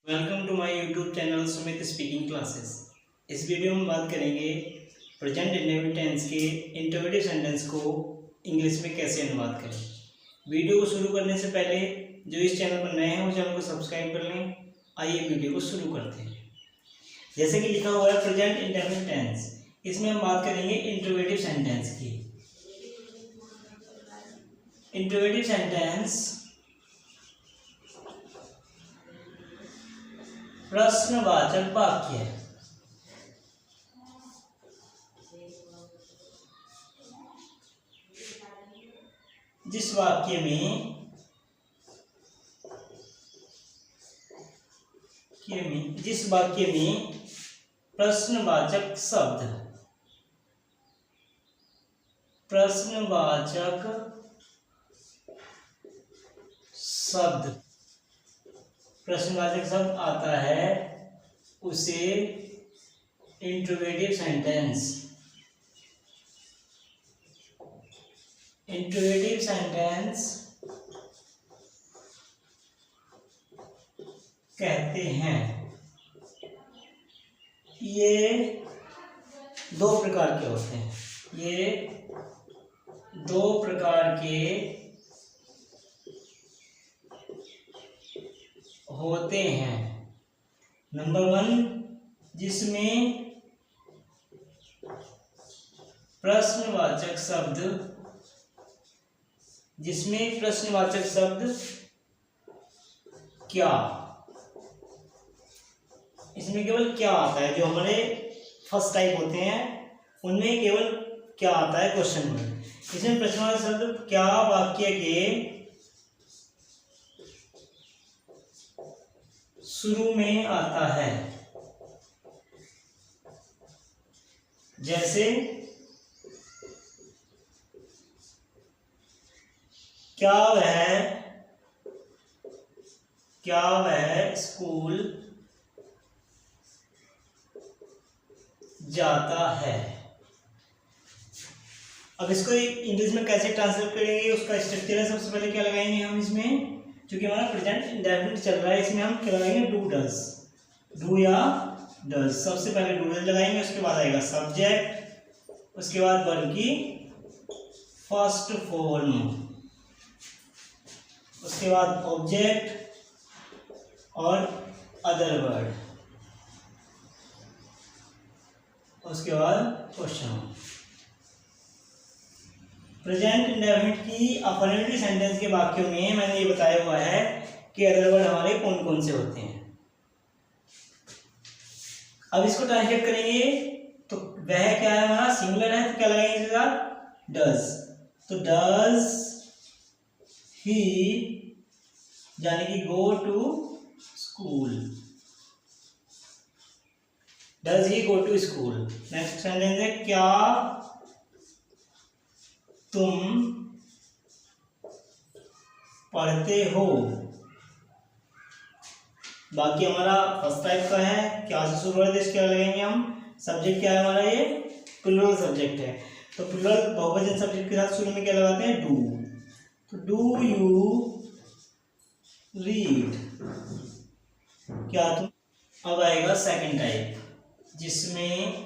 Welcome to my YouTube channel Sumit speaking classes. इस video में बात करेंगे प्रेजेंट इंडेफिनिट टेंस के इंटरोगेटिव सेंटेंस को इंग्लिश में कैसे अनुवाद करें। वीडियो को शुरू करने से पहले जो इस चैनल पर नए हैं वो चैनल को सब्सक्राइब कर लें। आइए वीडियो को शुरू करते हैं। जैसे कि लिखा हुआ है प्रेजेंट इंडेफिनिट टेंस, इसमें हम बात करेंगे इंटरोगेटिव सेंटेंस की। इंटरोगेटिव सेंटेंस प्रश्नवाचक वाक्य है। जिस वाक्य में प्रश्नवाचक शब्द आता है उसे इंटरोगेटिव सेंटेंस कहते हैं। ये दो प्रकार के होते हैं। नंबर 1, जिसमें प्रश्नवाचक शब्द क्या, इसमें केवल क्या आता है। जो हमारे फर्स्ट टाइप होते हैं उनमें केवल क्या आता है, क्वेश्चन वर्ड। इसमें प्रश्नवाचक शब्द क्या वाक्य के शुरू में आता है। जैसे क्या वह स्कूल जाता है। अब इसको इंग्लिश में कैसे ट्रांसलेट करेंगे, उसका स्ट्रक्चर है। सबसे पहले क्या लगाएंगे हम इसमें, क्योंकि हमारा प्रेजेंट इंडेफिनिट चल रहा है, इसमें हम क्या लगाएंगे, डू या डज। सबसे पहले डू डज लगाएंगे, उसके बाद आएगा सब्जेक्ट, उसके बाद वर्ब की फर्स्ट फॉर्म, उसके बाद ऑब्जेक्ट और अदर वर्ड, उसके बाद क्वेश्चन। प्रेजेंट इंडेफिनिट की अफर्मेटिव सेंटेंस के वाक्यों में मैंने ये बताया हुआ है कि अदर वर्ड हमारे कौन कौन से होते हैं। अब इसको ट्रांसलेट करेंगे तो वह क्या है, हमारा सिंगुलर है, तो क्या लगाएंगे इसके साथ, डज। तो डज ही यानी कि go to school, does he go to school. Next sentence है क्या तुम पढ़ते हो। बाकी हमारा फर्स्ट टाइप का है, क्या से शुरू होता है, इसके लगेंगे हम। सब्जेक्ट क्या है हमारा, ये प्लूरल सब्जेक्ट है, तो प्लूरल बहुवचन सब्जेक्ट के साथ शुरू में क्या लगाते हैं, डू। तो डू यू रीड, क्या तुम। अब आएगा सेकंड टाइप, जिसमें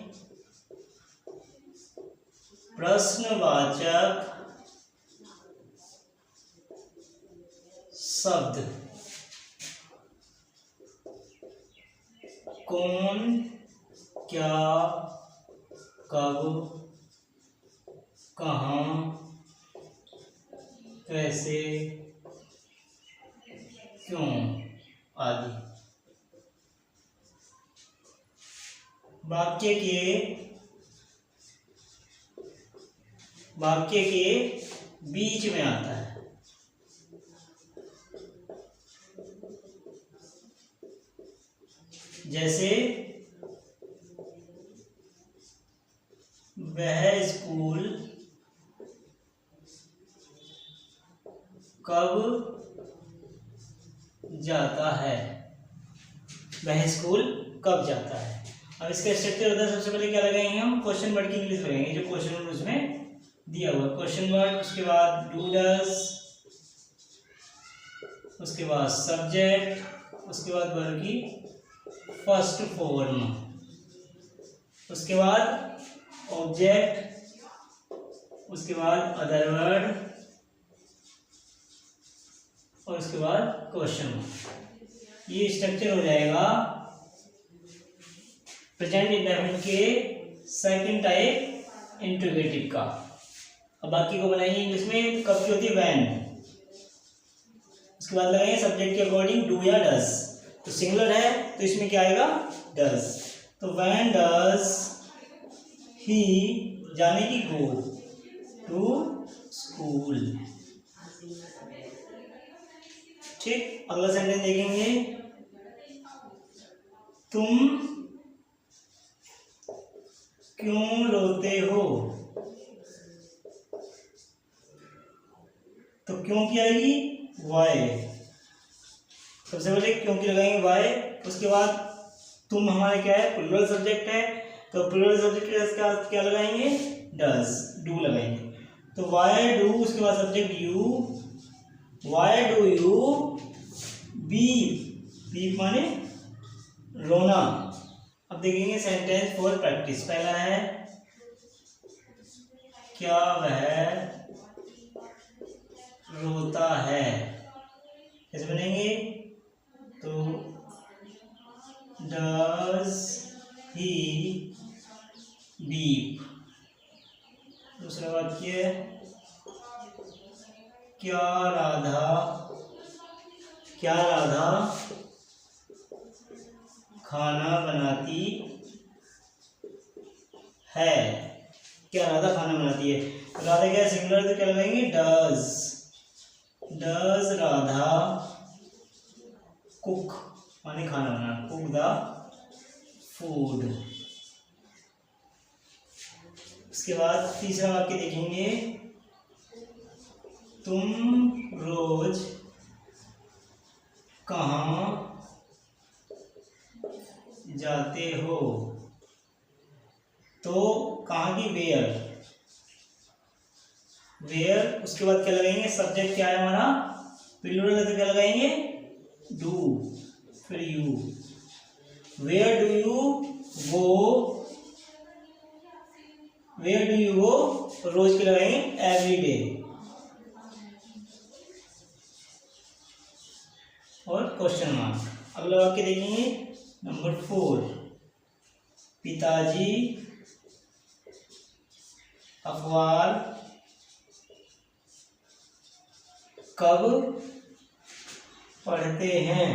प्रश्नवाचक शब्द कौन, क्या, कब, कहाँ, कैसे, क्यों आदि वाक्य के बीच में आता है। जैसे वह स्कूल कब जाता है, वह स्कूल कब जाता है। अब इसका स्ट्रक्चर होता है, सबसे पहले क्या लगाएंगे हम, क्वेश्चन वर्ड की इंग्लिश लगाएंगे, जो क्वेश्चन वर्ड उसमें दिया हुआ क्वेश्चन वर्ड, उसके बाद डू डज, उसके बाद सब्जेक्ट, उसके बाद वर्ब की फर्स्ट फॉर्म, उसके बाद ऑब्जेक्ट, उसके बाद अदर वर्ड और उसके बाद क्वेश्चन। ये स्ट्रक्चर हो जाएगा प्रेजेंट इंडेफिनिट के सेकंड टाइप इंट्रोगेटिव का। अब बाकी को बनाएंगे इंग्लिश में। कब की होती है? व्हेन। उसके बाद लगाएंगे सब्जेक्ट के अकॉर्डिंग डू या डज। तो सिंगुलर है तो इसमें क्या आएगा? डज। तो व्हेन डज ही जाने की गो टू स्कूल। ठीक, अगला सेंटेंस देखेंगे। तुम क्यों रोते हो? तो क्यों की आएगी? वाई। सबसे पहले क्यों की लगाएंगे वाई। उसके बाद तुम हमारे क्या है? प्लूरल सब्जेक्ट है, तो प्लूरल सब्जेक्ट के क्या लगाएंगे? डज, डू लगाएंगे। तो वाई डू, उसके बाद subject you. Why do you weep, weep माने रोना। अब देखेंगे सेंटेंस फॉर प्रैक्टिस। पहला है क्या वह रोता है? कैसे बनेंगे? तो डज ही वीप। दूसरा वाक्य क्या राधा खाना बनाती है? क्या राधा खाना बनाती है? राधा क्या सिंगुलर, तो क्या लगाएंगे? डज। डज राधा कुक माने खाना बनाना, कुक द फूड। उसके बाद तीसरा वाक्य देखेंगे। तुम रोज कहाँ जाते हो? तो कहाँ की? वेयर। वेयर। उसके बाद क्या लगाएंगे? सब्जेक्ट क्या है हमारा? प्लूरल है तो क्या लगाएंगे? डू। फिर you. Where do you go? Where do you go रोज के लगाएंगे एवरी डे। और क्वेश्चन मार्क। अगला वाक्य देखेंगे नंबर 4। पिताजी अखबार कब पढ़ते हैं?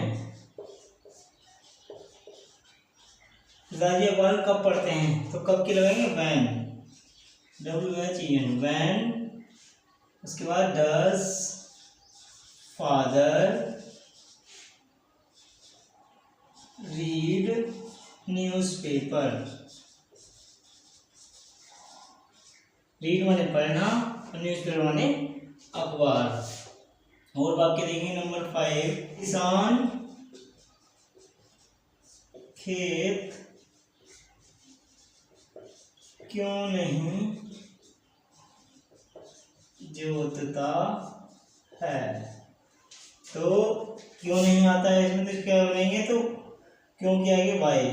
पिताजी अखबार कब पढ़ते हैं? तो कब की लगाएंगे? When, WHEN, when. उसके बाद does father read newspaper. Read माने पढ़ना और न्यूज़पेपर माने अखबार। और वाक्य देखेंगे नंबर 5। किसान खेत क्यों नहीं जोतता है? तो क्यों नहीं आता है इसमें, तो क्या बनेंगे? तो क्यों की आएगी? वाई।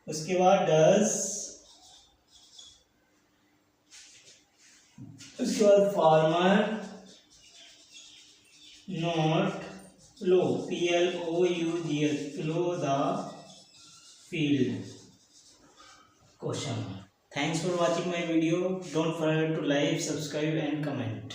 उसके बाद डज, उसके बाद farmer not plough, PLOUGH, plough the field. Question. Thanks for watching my video. Don't forget to like, subscribe and comment.